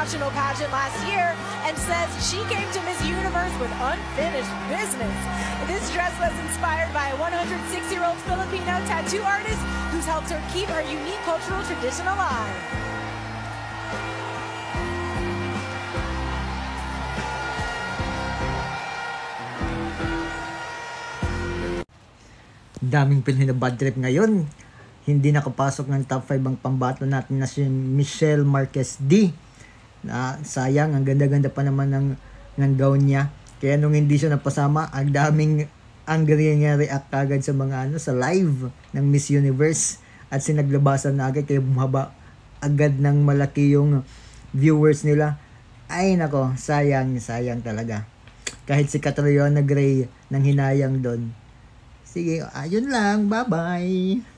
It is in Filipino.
national pageant last year and says she came to Miss Universe with unfinished business. This dress was inspired by a 106-year-old Filipino tattoo artist who's helped her keep her unique cultural tradition alive. Daming Pinoy na bad trip ngayon. Hindi nakapasok ng top 5 ang pambato natin na si Michelle Marquez D. Na sayang, ang ganda-ganda pa naman ng gown niya. Kaya nung hindi siya napasama, ang daming angry nga react agad sa mga sa live ng Miss Universe at sinaglabasan na agad, kaya bumaba agad ng malaki yung viewers nila. Ay nako, sayang talaga. Kahit si Catriona Gray nang hinayang doon. Sige, ayun lang. Bye-bye!